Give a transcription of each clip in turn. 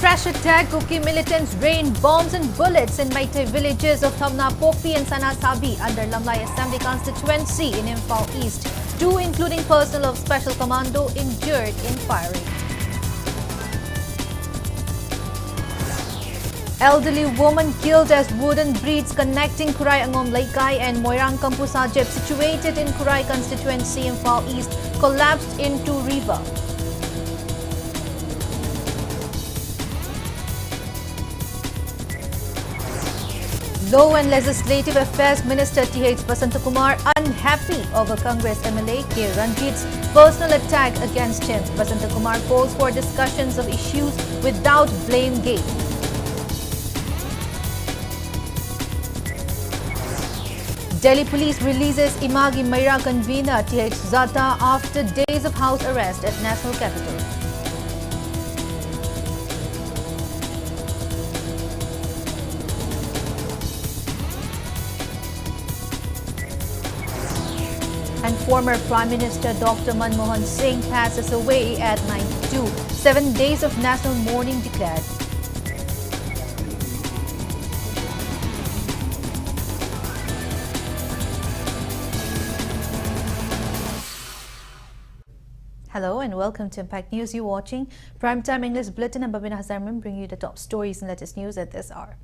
fresh attack, Kuki militants rained bombs and bullets in Maitai villages of Thamna Pokpi and Sanasabi under Lamlai Assembly constituency in Imphal East. 2, including personnel of Special Commando, injured in firing. Elderly woman killed as wooden bridge connecting Kurai Angom Laikai and Moirang Kampusajeb, situated in Kurai constituency in Imphal East, collapsed into river. Law and Legislative Affairs Minister T.H. Basantakumar unhappy over Congress MLA K. Ranjit's personal attack against him. Basantakumar calls for discussions of issues without blame game. Delhi Police releases Imagi Maira convener T.H. Zata after days of house arrest at National Capital. And former Prime Minister Dr. Manmohan Singh passes away at 92. 7 days of national mourning declared. Hello and welcome to Impact News. You're watching Primetime English Bulletin and BABINA HAJARIMAYUM bring you the top stories and latest news at this hour.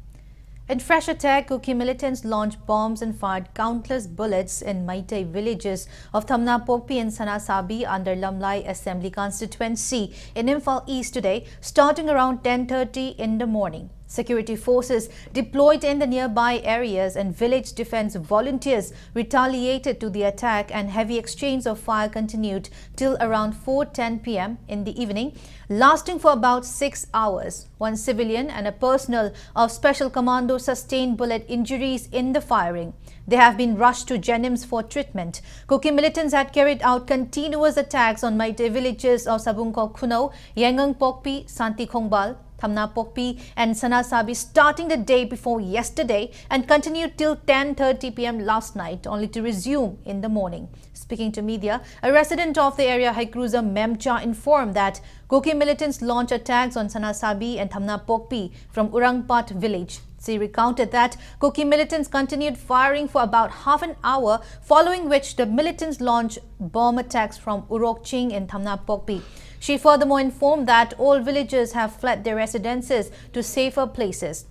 In fresh attack, Kuki militants launched bombs and fired countless bullets in Maitai villages of Thamna Pokpi and Sanasabi under Lamlai Assembly constituency in Imphal East today, starting around 10:30 in the morning. Security forces deployed in the nearby areas and village defense volunteers retaliated to the attack, and heavy exchange of fire continued till around 4:10 p.m. in the evening, lasting for about 6 hours. One civilian and a personnel of Special Commando sustained bullet injuries in the firing. They have been rushed to Jenims for treatment. Kuki militants had carried out continuous attacks on Maitai villages of Sabungkok Kuno, Yengang Pokpi, Santi Khongbal, Thamna Pokpi and Sanasabi starting the day before yesterday and continued till 10:30 p.m. last night, only to resume in the morning. Speaking to media, a resident of the area, High Cruiser Memcha, informed that Kuki militants launched attacks on Sanasabi and Thamna Pokpi from Urangpat village. She recounted that Kuki militants continued firing for about half an hour, following which the militants launched bomb attacks from Urokching in Thamna Pokpi. She furthermore informed that all villagers have fled their residences to safer places.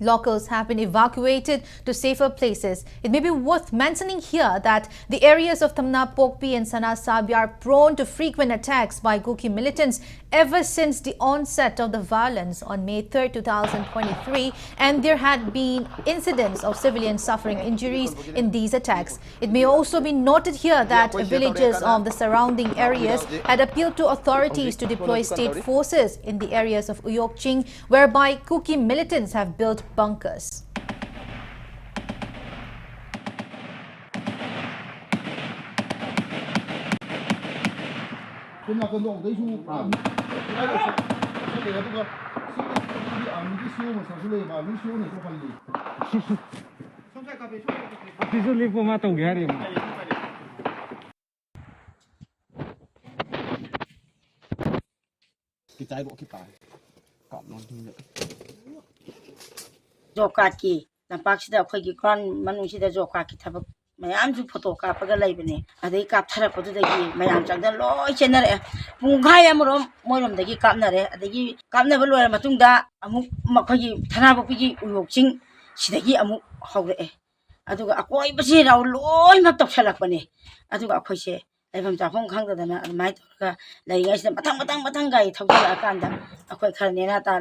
Locals have been evacuated to safer places. It may be worth mentioning here that the areas of Thamna Pokpi and Sanasabi are prone to frequent attacks by Kuki militants ever since the onset of the violence on May 3, 2023, and there had been incidents of civilians suffering injuries in these attacks. It may also be noted here that villagers of the surrounding areas had appealed to authorities to deploy state forces in the areas of Uyokching, whereby Kuki militants have built bunkers. Jokaki, the Pakista Quaki Kron Manushida Jokaki Tabak, Mayam photo capaga labine, and they capture for the Mayam Jagan Law General, Mungayam Morum, the Kamnare, the Kamnaval Matunda, Amuk Makagi, Tanabaki, Uyoching, Shidaki Amuk Hogre. I took a quite busy out low, not of Shalapane. I took a quache. I from the Hong Kong than my talker, like I said, Matanga, Tokanda, a quite carnata,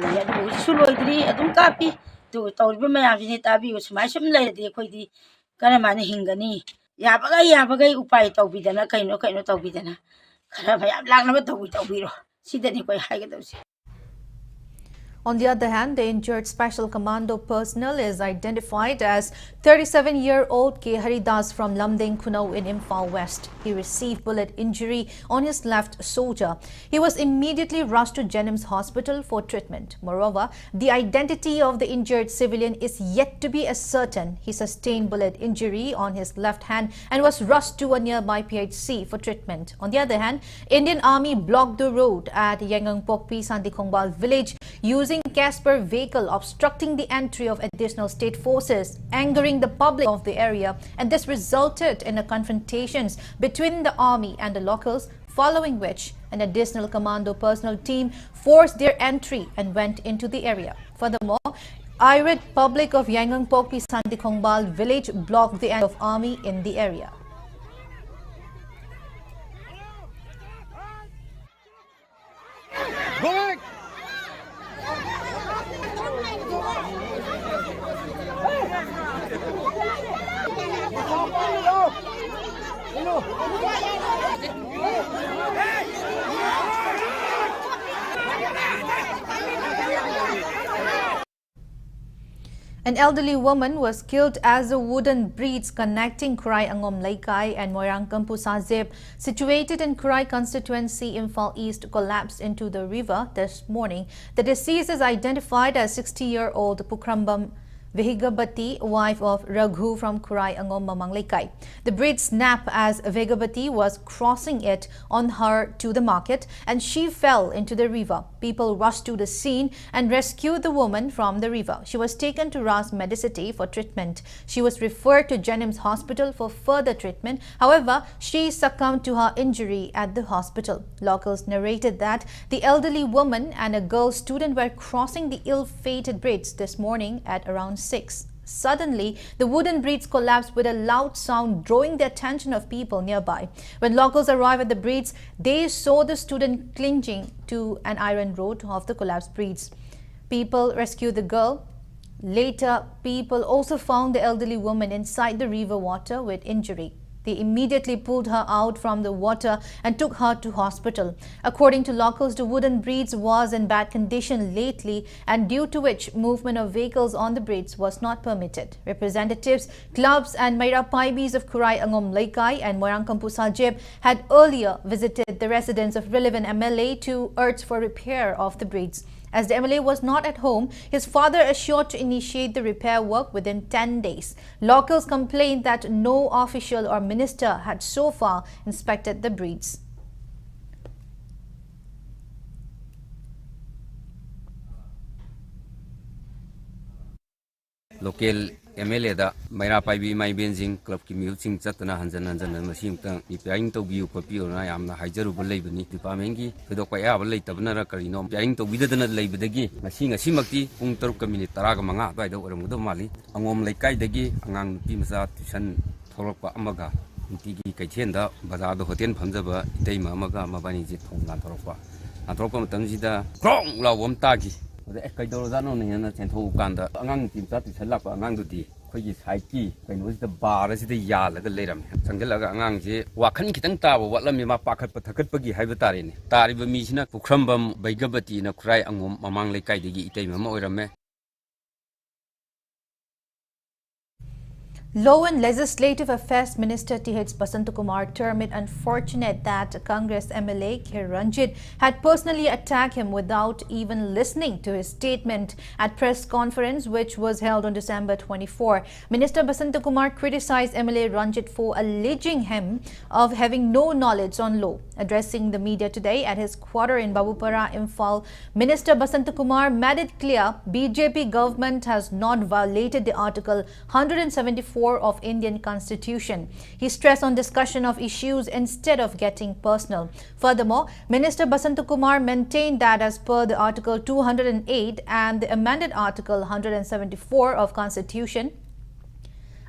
Sulodri, a don't copy. To Tolbuma Tabi was my some lady, Quidi, Karamani Hingani, Yabaga, Upai Tobidana, Kaino Tobidana. Karamaya, Langato with Obiro. See that you quite high those. On the other hand, the injured Special Commando personnel is identified as 37-year-old K. Haridas from Lamdeng Kuno in Imphal West. He received bullet injury on his left shoulder. He was immediately rushed to Jenims Hospital for treatment. Moreover, the identity of the injured civilian is yet to be ascertained. He sustained bullet injury on his left hand and was rushed to a nearby PHC for treatment. On the other hand, Indian Army blocked the road at Yengang Pokpi Santi Khongbal village using using Casper vehicle, obstructing the entry of additional state forces, angering the public of the area, and this resulted in a confrontations between the army and the locals, following which an additional commando personnel team forced their entry and went into the area. Furthermore, irate public of Yangon-Pokpi Santikhongbal village blocked the end of army in the area. Go back! An elderly woman was killed as the wooden bridge connecting Kurai Angom Laikai and Moirangkampu Sazib, situated in Kurai constituency, Imphal East, collapsed into the river this morning. The deceased is identified as 60-year-old Pukrambam Vehigabati, wife of Raghu from Kurai Angom Mamang Laikai. The bridge snapped as Vehigabati was crossing it on her to the market and she fell into the river. People rushed to the scene and rescued the woman from the river. She was taken to Ras Medicity for treatment. She was referred to Jennings Hospital for further treatment. However, she succumbed to her injury at the hospital. Locals narrated that the elderly woman and a girl student were crossing the ill-fated bridge this morning at around 6. Suddenly, the wooden bridge collapsed with a loud sound, drawing the attention of people nearby. When locals arrived at the bridge, they saw the student clinging to an iron rod of the collapsed bridge. People rescued the girl. Later, people also found the elderly woman inside the river water with injury. They immediately pulled her out from the water and took her to hospital. According to locals, the wooden bridge was in bad condition lately, and due to which movement of vehicles on the bridge was not permitted. Representatives, clubs and Maira Paibis of Kurai Angom Laikai and Moirangkampu Sajib had earlier visited the residence of relevant MLA to urge for repair of the bridge. As the MLA was not at home, his father assured to initiate the repair work within 10 days. Locals complained that no official or minister had so far inspected the bridge. Local MLA da Maira Paibi my Benzing Club ki Milching Chatana Hanjan Machine repairing to view Papio and I am the Hajaru Labani, Dipamengi, Pedokaya, later Carino, bearing to with the Labadegi, machine a Simaki, Unter Community Taragamanga by the Oramudo Mali, Angom Laikai degi, Angang Pimsa, Tishan, Toropa Amaga, Tigi Kachenda, Bazado Hotel Panzaba, Dama Amaga, Mabani, Toropa, Antropa Tanzida, Krong La Womtagi. The Ekadozano and Hoganda, Angang Tim Tati Salapa, Angangudi, Quay Haiki, when was the bar as the Yal, the Ladam, Sangela Angangi, Wakan Kitanta, what Lamima Pakat Patakapagi Habitarin, Tariba Mishina, Pukrumbam, Baigabati, and a cry among Lekai, the Itama Moirame. Law and Legislative Affairs Minister T.H. Basantakumar termed it unfortunate that Congress MLA K. Ranjit had personally attacked him without even listening to his statement at press conference which was held on December 24. Minister Basantakumar criticized MLA Ranjit for alleging him of having no knowledge on law. Addressing the media today at his quarter in Babupara, Imphal, Minister Basantakumar made it clear BJP government has not violated the Article 174 of Indian Constitution. He stressed on discussion of issues instead of getting personal. Furthermore, Minister Basantakumar maintained that as per the Article 208 and the amended Article 174 of Constitution,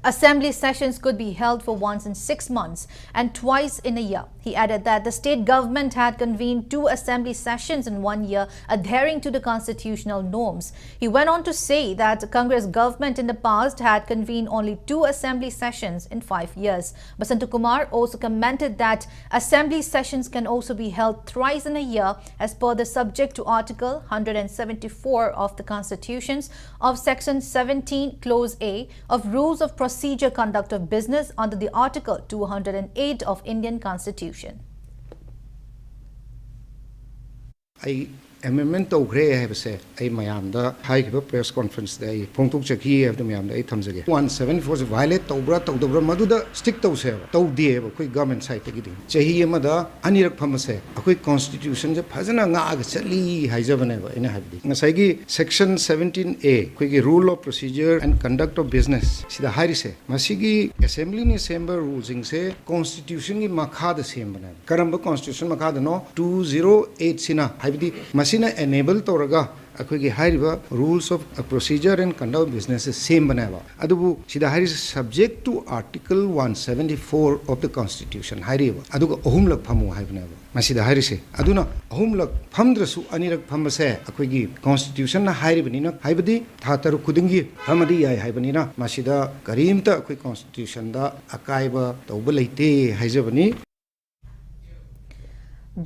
assembly sessions could be held for once in 6 months and twice in a year. He added that the state government had convened 2 assembly sessions in 1 year, adhering to the constitutional norms. He went on to say that Congress government in the past had convened only 2 assembly sessions in 5 years. Basantakumar also commented that assembly sessions can also be held thrice in a year as per the subject to Article 174 of the Constitutions of Section 17 Clause A of Rules of Procedure Conduct of Business under the Article 208 of Indian Constitution. I amendment tawkhre haibase ai mayamda haikiba press conference da ai phongthok chakhi habda mayamda ai thamjage 174 se violate tawbra tawdobra maduda stick tawse tawdi ba koi government side tagi ding chahi amada anirak phamase akoi constitution je phajana nga aga chali haijabane ba ina habdi ngasai gi section 17A koi gi rule of procedure and conduct of business sida hairise masigi assembly ni sember ruling se constitution gi makha da sembana karamba constitution makha da no 208 sina habdi masina enable toraga akhoi hairiba rules of procedure and conduct of business same banaba adubu sida hairi subject to article 174 of the constitution hairiba aduga ohumlak phamu haibnaba masida hairise aduna ohumlak phamdrasu anirak phambase akhoi constitution na hairibani na haibadi thataru kudingi phamadi yai haibani na masida karimta akhoi constitution da akaiba tawba leite haijabani.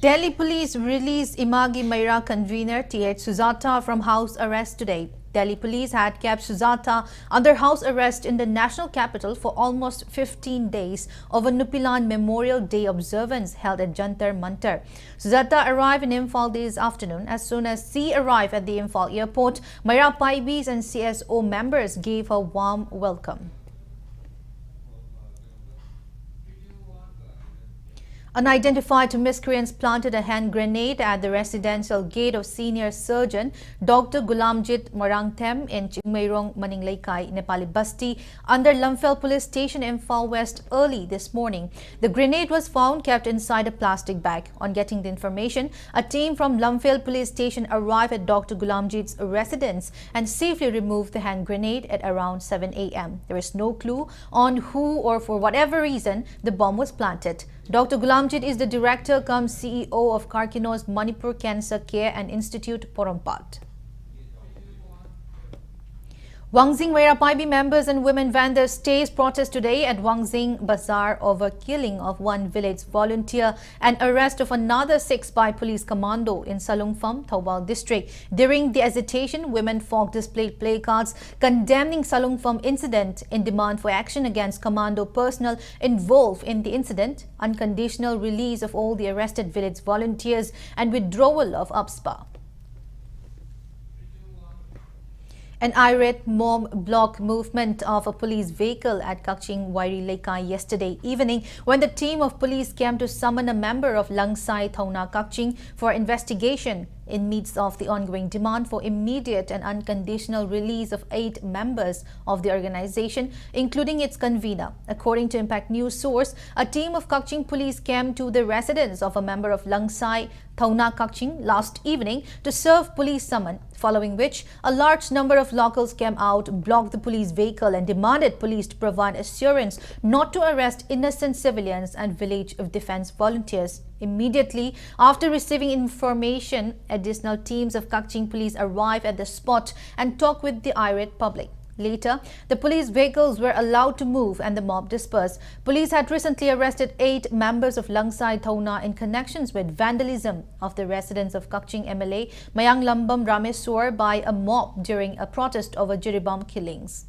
Delhi police released Imagi Maira convener T.H. Sujata from house arrest today. Delhi police had kept Sujata under house arrest in the national capital for almost 15 days over Nupilan Memorial Day observance held at Jantar Mantar. Sujata arrived in Imphal this afternoon. As soon as she arrived at the Imphal airport, Maira Paibis and CSO members gave her warm welcome. Unidentified miscreants planted a hand grenade at the residential gate of senior surgeon Dr. Gulamjit Marangthem in Chingmairong, Maninglaikai, Nepali Basti, under Lamphel Police Station in Imphal West early this morning. The grenade was found kept inside a plastic bag. On getting the information, a team from Lamphel Police Station arrived at Dr. Gulamjit's residence and safely removed the hand grenade at around 7 a.m. There is no clue on who or for whatever reason the bomb was planted. Dr. Gulamjit is the director cum CEO of Karkino's Manipur Cancer Care and Institute, Porompat. Wangzing Wairapaibi members and women vendors staged protest today at Wangzing Bazaar over killing of one village volunteer and arrest of another 6 by police commando in Salungpham, Thoubal district. During the agitation, women folk displayed placards condemning Salungpham incident in demand for action against commando personnel involved in the incident, unconditional release of all the arrested village volunteers and withdrawal of UPSPA. An irate mob blocked movement of a police vehicle at Kakching Wairi Lekai yesterday evening when the team of police came to summon a member of Langsai Thauna Kakching for investigation in midst of the ongoing demand for immediate and unconditional release of 8 members of the organization, including its convener. According to Impact News source, a team of Kakching police came to the residence of a member of Langsai Thauna Kakching last evening to serve police summon, following which a large number of locals came out, blocked the police vehicle and demanded police to provide assurance not to arrest innocent civilians and village of defense volunteers. Immediately after receiving information, additional teams of Kakching police arrived at the spot and talked with the irate public. Later, the police vehicles were allowed to move and the mob dispersed. Police had recently arrested 8 members of Langsai Thauna in connections with vandalism of the residence of Kakching MLA Mayang Lambam Rameswar by a mob during a protest over Jiribam killings.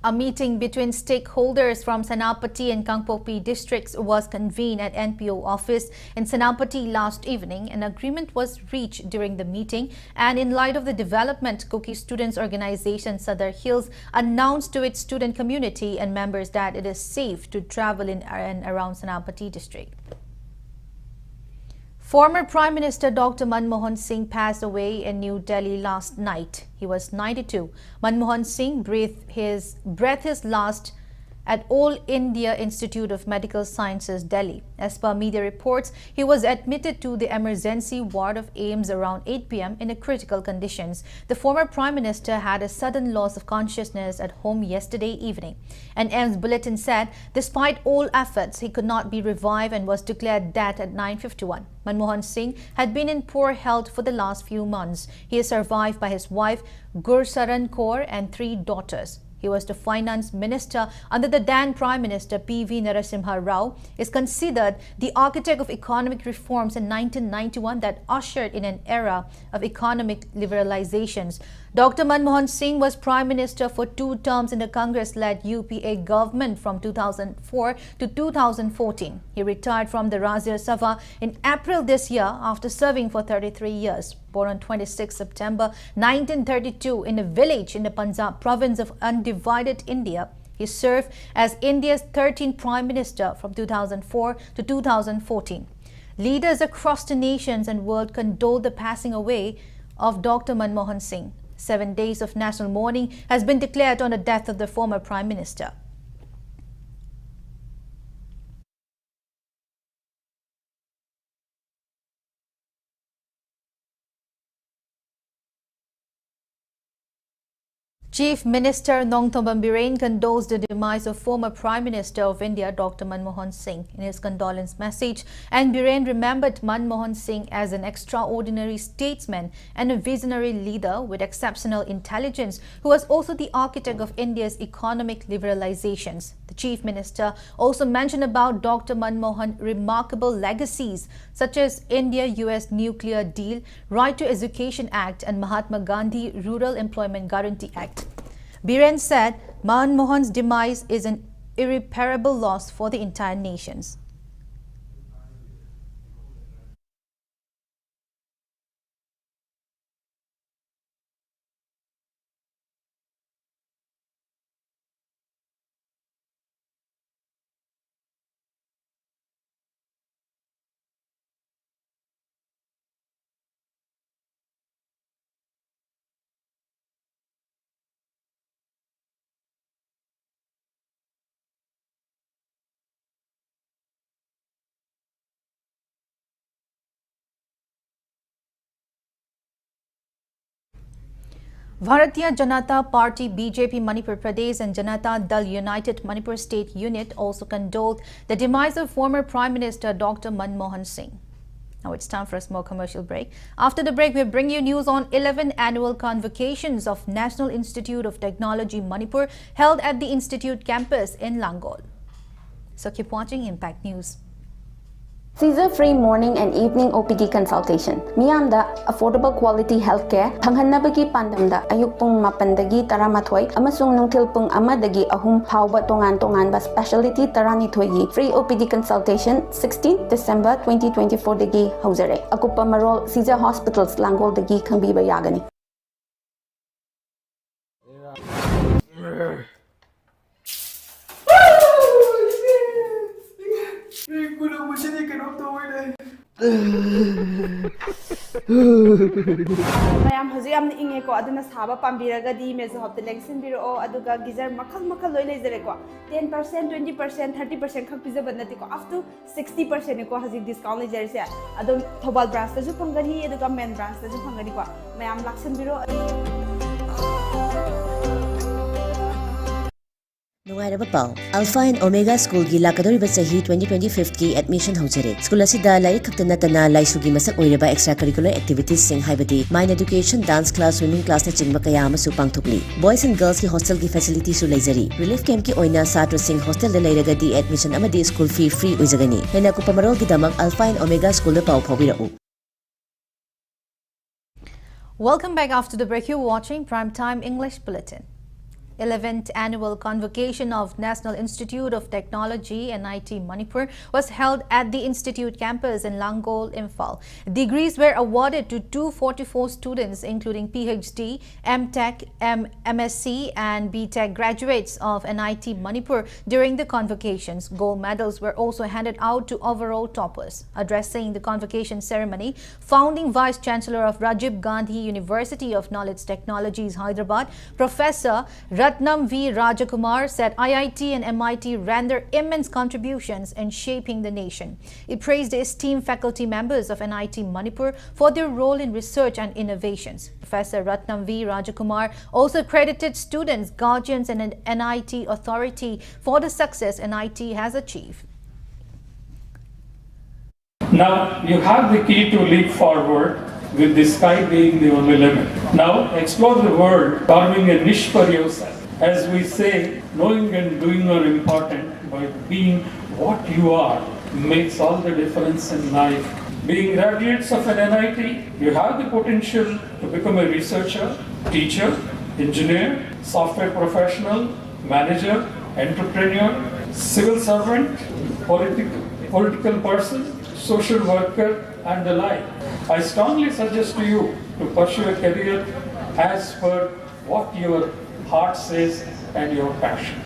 A meeting between stakeholders from Senapati and Kangpopi districts was convened at NPO office in Senapati last evening. An agreement was reached during the meeting, and in light of the development, Kuki Students Organization Sadar Hills announced to its student community and members that it is safe to travel in and around Senapati district. Former Prime Minister Dr. Manmohan Singh passed away in New Delhi last night. He was 92. Manmohan Singh breathed his last at All India Institute of Medical Sciences, Delhi. As per media reports, he was admitted to the emergency ward of AIIMS around 8 p.m. in critical conditions. The former Prime Minister had a sudden loss of consciousness at home yesterday evening. An AIIMS bulletin said, despite all efforts, he could not be revived and was declared dead at 9:51. Manmohan Singh had been in poor health for the last few months. He is survived by his wife, Gursaran Kaur, and 3 daughters. He was the finance minister under the then Prime Minister P.V. Narasimha Rao, is considered the architect of economic reforms in 1991 that ushered in an era of economic liberalizations. Dr. Manmohan Singh was Prime Minister for 2 terms in the Congress-led UPA government from 2004 to 2014. He retired from the Rajya Sabha in April this year after serving for 33 years. Born on 26 September 1932 in a village in the Punjab province of undivided India, he served as India's 13th Prime Minister from 2004 to 2014. Leaders across the nations and world condoled the passing away of Dr. Manmohan Singh. 7 days of national mourning has been declared on the death of the former Prime Minister. Chief Minister Nongthombam Biren condoles the demise of former Prime Minister of India Dr. Manmohan Singh in his condolence message, and Biren remembered Manmohan Singh as an extraordinary statesman and a visionary leader with exceptional intelligence who was also the architect of India's economic liberalizations. The Chief Minister also mentioned about Dr. Manmohan's remarkable legacies such as India-US Nuclear Deal, Right to Education Act and Mahatma Gandhi Rural Employment Guarantee Act. Biren said Manmohan's demise is an irreparable loss for the entire nations. Bharatiya Janata Party BJP Manipur Pradesh and Janata Dal United Manipur State Unit also condoled the demise of former Prime Minister Dr. Manmohan Singh. Now it's time for a small commercial break. After the break, we'll bring you news on 11 annual convocations of National Institute of Technology Manipur held at the Institute campus in Langol. So keep watching Impact News. Seizure-free morning and evening OPD consultation. Miyamda affordable quality healthcare phanghanabagi pandamda ayuk pung 8dagi 13 amasung nungthil pung 1dagi 3 phawba tongan-tonganba specialty 12 gi free OPD consultation 16 December 2024 dagi haujare. Akupa marol Caesar Hospitals Langol dagi khangbiba yagani. Mayam hazu yam inge ko aduna saba pambiraga di mezo hop the lengsin biro aduga gizar makal loi lezere ko 10% 20% 30% khak pizza banati ko up to 60% ko hazi discount lezere se adum thobal branch ta ju phangani aduga main branch ta ju phangani ko mayam laksin biro Nuwairaba pau Alpha and Omega School gi lakadoriba sahi 2025 ki admission haujare. School asida larik khapta natana laisugi masak oiraba extracurricular activities sing haibadi mind education, dance class, swimming class na chingba kaya amasu pangthokli. Boys and girls ki hostel ki facility su leizari. Relief camp ki oina satra sing hostel da leiragadi admission amadi school fee free oizagani. Hena ko pamarol gi damak Alpha and Omega School da pau phawirau. Welcome back after the break. You're watching Primetime English Bulletin. 11th annual convocation of National Institute of Technology NIT Manipur was held at the Institute campus in Langol, Imphal. Degrees were awarded to 244 students including PhD, MTech, MSc and BTech graduates of NIT Manipur during the convocations. Gold medals were also handed out to overall toppers. Addressing the convocation ceremony, founding Vice Chancellor of Rajiv Gandhi University of Knowledge Technologies, Hyderabad, Professor Ratnam V. Rajakumar said IIT and MIT rendered immense contributions in shaping the nation. He praised the esteemed faculty members of NIT Manipur for their role in research and innovations. Professor Ratnam V. Rajakumar also credited students, guardians and an NIT authority for the success NIT has achieved. Now you have the key to leap forward, with the sky being the only limit. Now explore the world, carving a niche for yourself. As we say, knowing and doing are important, but being what you are makes all the difference in life. Being graduates of an NIT, you have the potential to become a researcher, teacher, engineer, software professional, manager, entrepreneur, civil servant, political person, social worker, and the like. I strongly suggest to you to pursue a career as per what your heart says and your passion.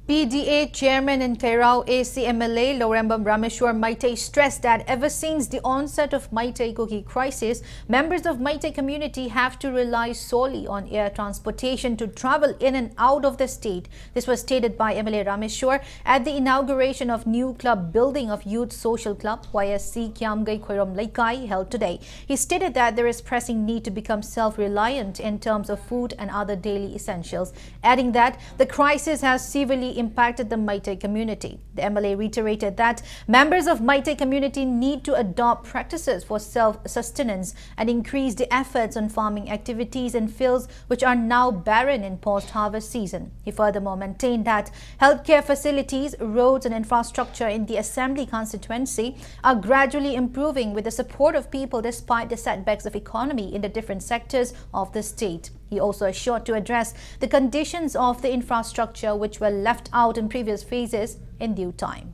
PDA Chairman and Kairao ACMLA Lorembam Rameshwar Maitei stressed that ever since the onset of Maitei Kuki crisis, members of Maitei community have to rely solely on air transportation to travel in and out of the state. This was stated by MLA Rameshwar at the inauguration of new club building of Youth Social Club YSC Kiamgai Khoirom Laikai held today. He stated that there is pressing need to become self-reliant in terms of food and other daily essentials, adding that the crisis has severely impacted the Maitei community. The MLA reiterated that members of Maitei community need to adopt practices for self-sustenance and increase the efforts on farming activities in fields which are now barren in post-harvest season. He furthermore maintained that healthcare facilities, roads and infrastructure in the Assembly constituency are gradually improving with the support of people despite the setbacks of economy in the different sectors of the state. He also assured to address the conditions of the infrastructure which were left out in previous phases in due time.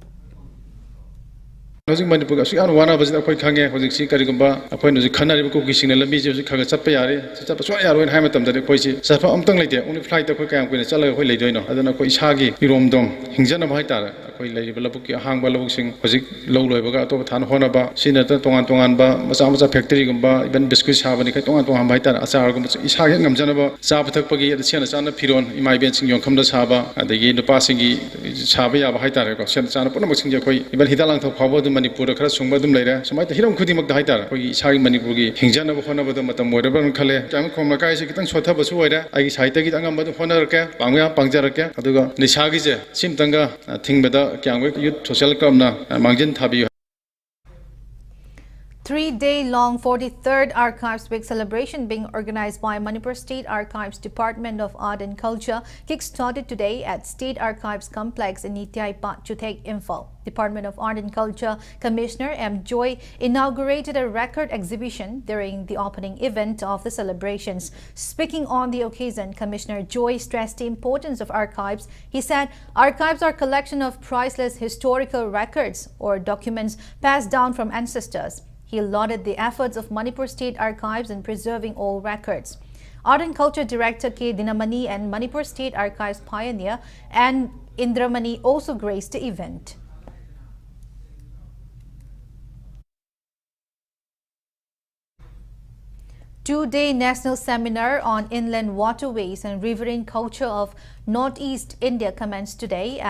Hojik Manipur ga sian wana bajin akhoi khange hojik si karigumba akhoi no khanari ko gising na lambi je khaga chatpa yare chatpa so yaro hai matam da khoi si safa amtang leite only flight ta khoi kayam koina chalaga khoi leidoi no adana khoi isagi irom dom hingjana bhai tar akhoi leiri balabuk ki hang balabuk sing hojik low loibaga to than hona ba sina ta tongan ba macha factory gumba even biscuit saba ni kai tongan bhai tar achar gum isagi ngamjana ba cha pathak pagi ada sena chana phiron imai ben sing yong khamda saba adagi nupa singi saba ya bhai tar ko sena chana puna sing je khoi even hidalang tho phawba Manipur khara sungba dum leira samai ta hiram khudi mak da haitar koi isagi Manipur gi hingjana ba khona ba da matam moira ban khale jang khomla kai se kitang sotha ba su oira ai saita gi angam ba khona rake pangya pangjar rake aduga nisagi je simtanga thingbada kyangwe youth social club na mangjin thabi. 3-day-long 43rd Archives Week celebration being organized by Manipur State Archives Department of Art and Culture kick-started today at State Archives Complex in Nityai Pat Chutek, Imphal. Department of Art and Culture Commissioner M. Joy inaugurated a record exhibition during the opening event of the celebrations. Speaking on the occasion, Commissioner Joy stressed the importance of archives. He said archives are a collection of priceless historical records or documents passed down from ancestors. He lauded the efforts of Manipur State Archives in preserving all records. Art and Culture Director K. Dinamani and Manipur State Archives pioneer and Indramani also graced the event. Two-day national seminar on inland waterways and riverine culture of Northeast India commenced today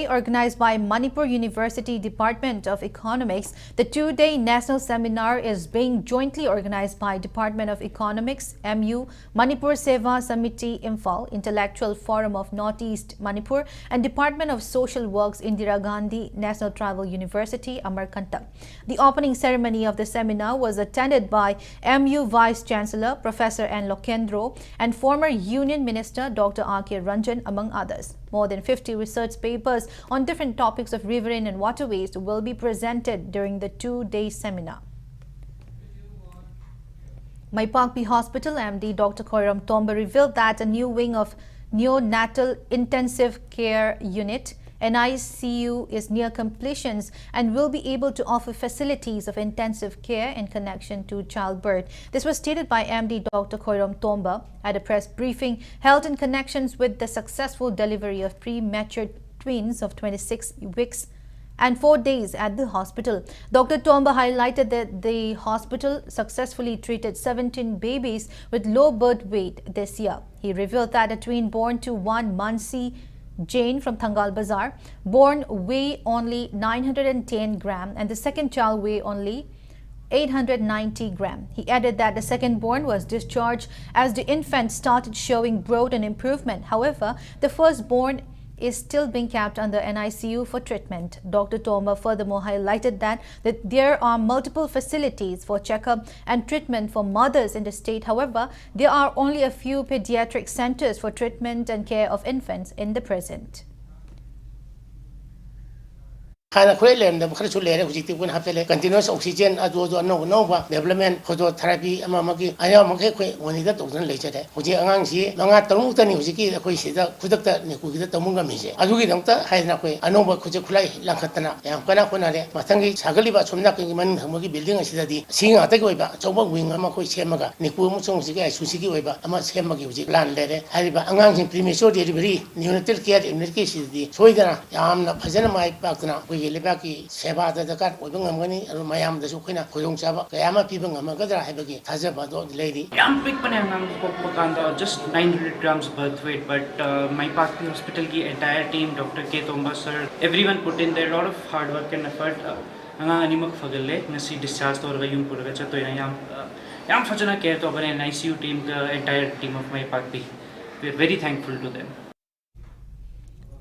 organized by Manipur University Department of Economics. The two-day national seminar is being jointly organized by Department of Economics, MU, Manipur Seva Samiti Imphal, Intellectual Forum of Northeast Manipur, and Department of Social Works, Indira Gandhi National Tribal University, Amarkantak. The opening ceremony of the seminar was attended by MU Vice Chancellor, Professor N. Lokendro, and former Union Minister, Dr. R.K. Ranjan, among others. More than 50 research papers on different topics of riverine and waterways will be presented during the two-day seminar. Maipakpi Hospital MD Dr. Khoiram Tomba revealed that a new wing of neonatal intensive care unit NICU is near completions and will be able to offer facilities of intensive care in connection to childbirth. This was stated by MD Dr. Khoiram Tomba at a press briefing held in connections with the successful delivery of premature twins of 26 weeks and 4 days at the hospital. Dr. Tomba highlighted that the hospital successfully treated 17 babies with low birth weight this year. He revealed that a twin born to one Mansi Jane from Thangal Bazar, born weigh only 910 gram and the second child weigh only 890 gram. He added that the second born was discharged as the infant started showing growth and improvement. However, the firstborn is still being kept under NICU for treatment. Dr. Toma furthermore highlighted that there are multiple facilities for checkup and treatment for mothers in the state. However, there are only a few pediatric centers for treatment and care of infants in the present. Hana kwe lem da bukhara chule re hujiti kun hapele continuous oxygen ajo no development phototherapy amamagi aya mage kwe woni da tokdan leichade huji angang si manga tarung tani hujiki koi sida khudakta ne ku gida tamunga mise ajugi dangta haina kwe anova khuje khulai langkhatana yam kana kona re mathangi sagali ba chomna ki man hamagi building asidadi singa ta koi ba chawba wing ama koi semaga ne ku mu chong sigi susigi oiba ama semagi huji plan lere hariba angang sin premature delivery neonatal care emergency sidadi soidana yamna phajana mai pakna Lebaki Seba the cat with Bungamani and Mayam the Sukina, Kudung Saba, Kayama Pibangamagada, Habaki, Tazaba, lady. I'm big Panam, just 900 grams birth weight, but my Party Hospital ki entire team, Dr. K. Tomba sir, everyone put in there a lot of hard work and effort. Animak Fagale, Nasi discharged or Vayum Purgacha to Yam Fajana care to an ICU team, the entire team of my party. We are very thankful to them.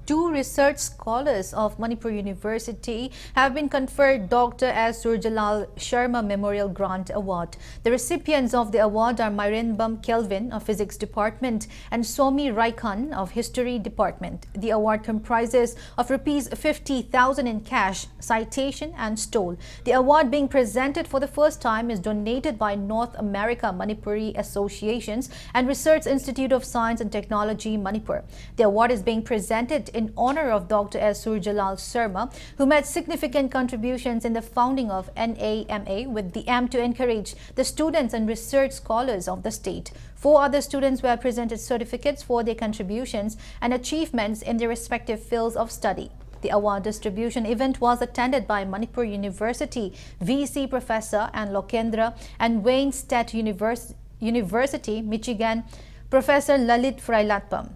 Two research scholars of Manipur University have been conferred Dr. S. Surjalal Sharma Memorial Grant Award. The recipients of the award are Myrenbam Kelvin of Physics Department and Swami Raikhan of History Department. The award comprises of Rs 50,000 in cash, citation and stole. The award being presented for the first time is donated by North America Manipuri Associations and Research Institute of Science and Technology, Manipur. The award is being presented in honor of Dr. S. Surjalal Sharma, who made significant contributions in the founding of NAMA with the aim to encourage the students and research scholars of the state. 4 other students were presented certificates for their contributions and achievements in their respective fields of study. The award distribution event was attended by Manipur University VC Professor and Lokendra and Wayne State University, Michigan, Professor Lalit Frailatpam.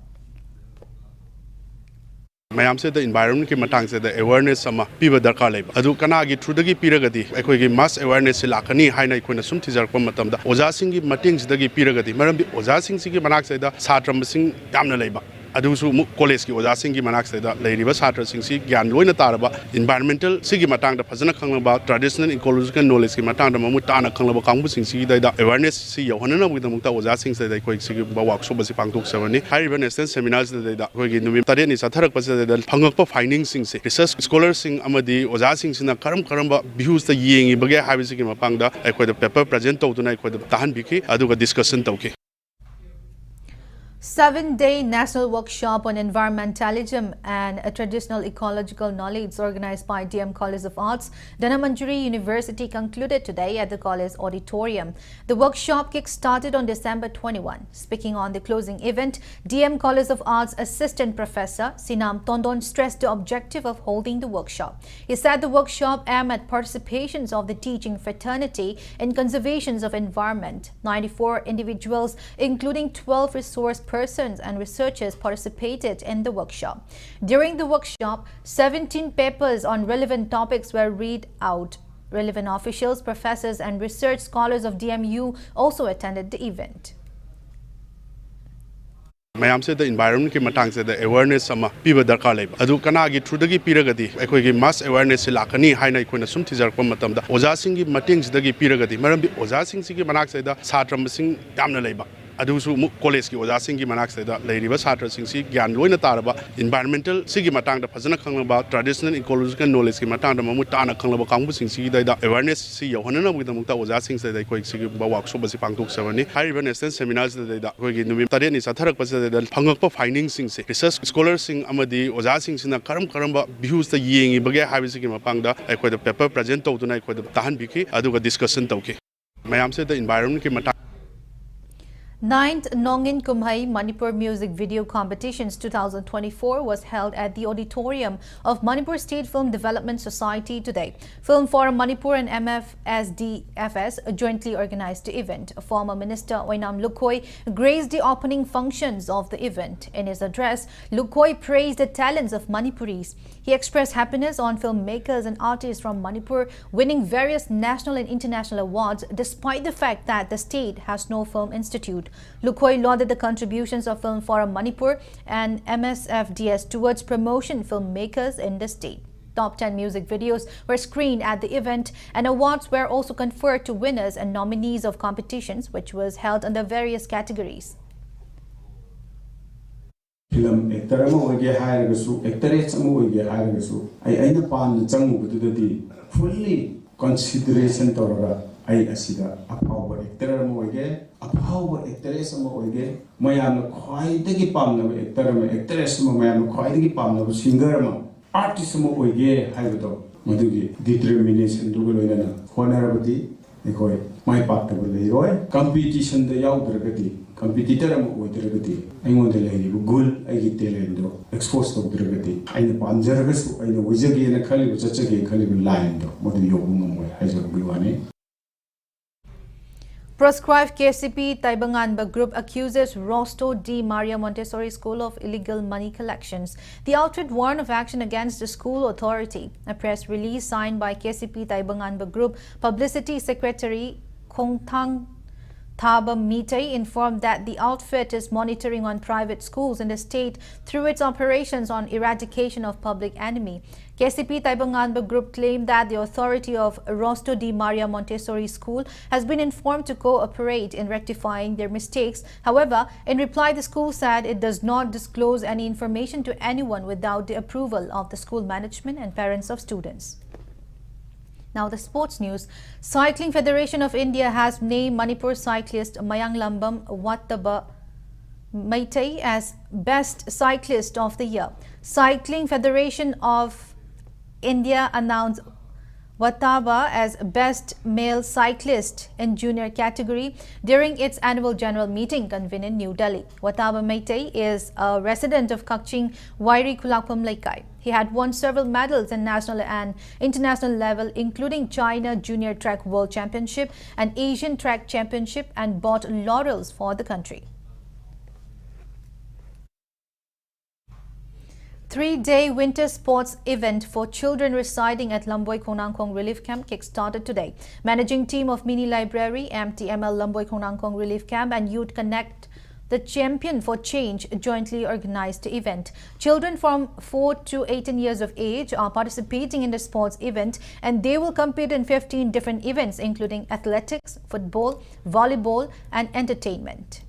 Mayam said the environment ki matang se the awareness sama piba darkar leba adu kana gi through dagi piragadi aikoi gi mass awareness se lakani haina ikoi na sum thijar pa matam da oja sing gi mating sidagi piragadi maram bi oja sing sigi manak se da satram sing yamna leba adusu college ki oja sing gi manak se da leiriba satra sing si gyan loina taraba environmental sigi matang da phajana khanglaba traditional ecological knowledge ki matang da mamu tana khanglaba kangbu sing si da awareness si yohanana bu da mukta oja sing se da ikoi sigi ba workshop si pangtok sabani hariba national seminars da ikoi gi numi tare ni satharak pa da phangakpa findings sing se research scholars sing amadi oja sing sina karamba views da yengi bage habisi ki mapang da ikoi da paper present tawduna ikoi da tahan biki aduga discussion tawki. 7-day national workshop on environmentalism and a traditional ecological knowledge organized by DM College of Arts, Dhanamantri University concluded today at the college auditorium. The workshop kick-started on December 21. Speaking on the closing event, DM College of Arts Assistant Professor Sinam Tondon stressed the objective of holding the workshop. He said the workshop aimed at participations of the teaching fraternity in conservation of environment. 94 individuals, including 12 resource persons and researchers participated in the workshop. During the workshop, 17 papers on relevant topics were read out. Relevant officials, professors and research scholars of DMU also attended the event. Mayam said the environment ki matang se the awareness sama piba darkar leba adu kana gi through dagi piragadi aikoi gi mass awareness lakani haina ikoi na sum thijar pa matam da oja sing gi mating sidagi piragadi maram bi oja sing sigi manak se da satram sing yamna leba adusu college ki oja sing gi manak se da leiriba satra sing si gyan loina taraba environmental sigi matang da phajana khanglaba traditional ecological knowledge ki matang da mamu tana khanglaba kangbu sing si da awareness si yohanana bu da mukta oja sing se da ikoi sigi ba workshop si pangtok sabani hariba national seminars da ikoi gi numi tare ni satharak pa da phangakpa findings sing se research scholars sing amadi oja sing sina karamba views da yengi bage habisi ki mapang da ikoi da paper present tawduna ikoi da tahan biki aduga discussion tawki mayam se the environment ki matang 9th Nongin Kumhai Manipur Music Video Competitions 2024 was held at the auditorium of Manipur State Film Development Society today. Film Forum Manipur and MFSDFS jointly organized the event. Former Minister Oinam Lukhoi graced the opening functions of the event. In his address, Lukhoi praised the talents of Manipuris. He expressed happiness on filmmakers and artists from Manipur winning various national and international awards despite the fact that the state has no film institute. Lukhoi lauded the contributions of Film Forum Manipur and MSFDS towards promotion filmmakers in the state. Top 10 music videos were screened at the event, and awards were also conferred to winners and nominees of competitions, which was held under various categories. Film actor actress I pan fully consideration I asida a power actor a power actress mayam khwaidagi pamna actor actress mayam khwaidagi pamna singer artist determination honorability my partner competition the yaudragati competitor I want the lady goal I get talent exposed to dragati I the panjaragas I know wizagi and a caliber such a caliber line what do you Proscribed KCP Taibanganba group accuses Rosto Di Maria Montessori School of illegal money collections. The outfit warned of action against the school authority. A press release signed by KCP Taibanganba group publicity secretary Kongtang Thaba Mitei informed that the outfit is monitoring on private schools in the state through its operations on eradication of public enemy. KCP Taibanganba group claimed that the authority of Rosto Di Maria Montessori School has been informed to cooperate in rectifying their mistakes. However, in reply, the school said it does not disclose any information to anyone without the approval of the school management and parents of students. Now the sports news. Cycling Federation of India has named Manipur cyclist Mayang Lambam Wattaba Meitei as Best Cyclist of the Year. Cycling Federation of India announced Wattaba as Best Male Cyclist in Junior category during its annual general meeting convened in New Delhi. Wattaba Meitei is a resident of Kakching, Wairi Kulakpam Laikai. He had won several medals in national and international level, including China Junior Track World Championship and Asian Track Championship, and brought laurels for the country. 3-day winter sports event for children residing at Lamboy Khonangkong Relief Camp kick-started today. Managing team of Mini Library, MTML Lamboy Khonangkong Relief Camp and Youth Connect, the Champion for Change, jointly organized the event. Children from 4 to 18 years of age are participating in the sports event, and they will compete in 15 different events, including athletics, football, volleyball, and entertainment.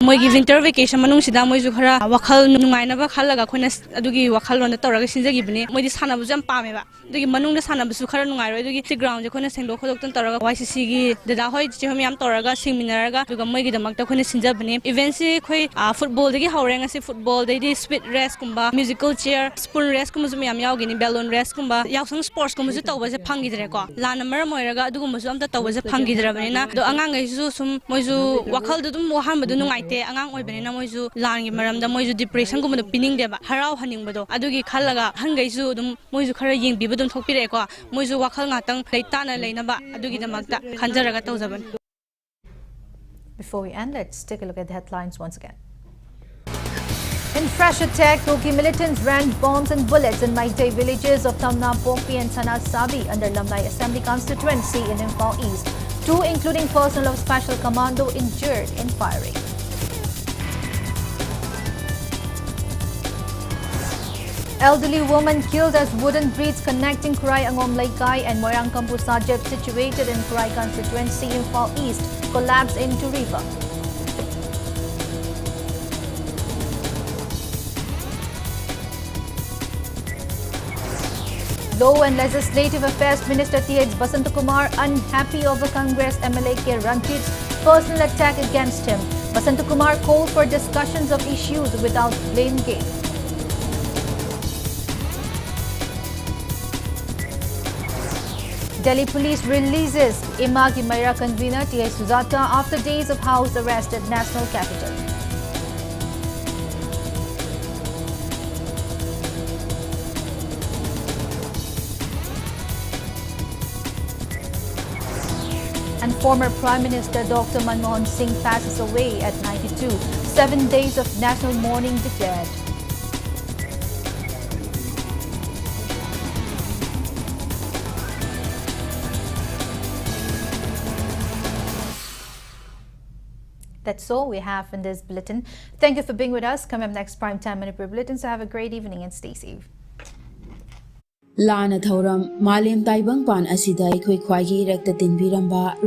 Moigi winter vacation manung sida moi ju khara wakhal nungaina ba khalaga khoina adugi wakhal ron toraga sinjagi bini moi di sana bu jam pame ba adugi manung na sana bu su khara nungai roi adugi ti ground je khoina sengdo khodok tan toraga YCC gi dada hoi je hom yam toraga singminaraga aduga moi gi damak ta khoina sinja bini event si khoi football dagi haurenga si football dai di speed race kumba musical chair spoon race kumba zum yam yaw gini balloon race kumba yausang sports kumba ju tawba je phangi dire ko lana mar moiraga adugu mu am ta tawba je phangi dire bani na do angang ai ju sum moi ju wakhal dum waham du nungai angang oi bani na moi ju lang gi maram da moi ju depression gum do pining de ba harau haning bado adugi khallaga hangai ju dum moi ju khara yeng bi badum thokpi re ko moi ju wakhal ngatang leitana leina ba adugi da makta khanjaraga tawjaban. Before we end, let's take a look at the headlines once again. In fresh attack, Koki militants ran bombs and bullets in Maitei villages of Tamna, Pokpi and Sana Sabi under Lamnai Assembly constituency in Imphal East. 2, including personnel of Special Commando, injured in firing. Elderly woman killed as wooden bridge connecting Kurai Angom Laikai and Moirangkampu Sajeb, situated in Kurai constituency in Imphal East, collapsed into river. Law and Legislative Affairs Minister T.H. Basantakumar unhappy over Congress MLA K. Ranjit's personal attack against him. Basantakumar called for discussions of issues without blame game. Delhi police releases Imagi Maira convener T.H. Sujata after days of house arrest at national capital. And former Prime Minister Dr. Manmohan Singh passes away at 92. 7 days of national mourning declared. That's all we have in this bulletin. Thank you for being with us. Coming up next, Primetime Manipur Bulletin. So have a great evening and stay safe. Lana Thoram, Malim Taibang Pan Asida, Quick Kwagi, Recta Tinbiramba.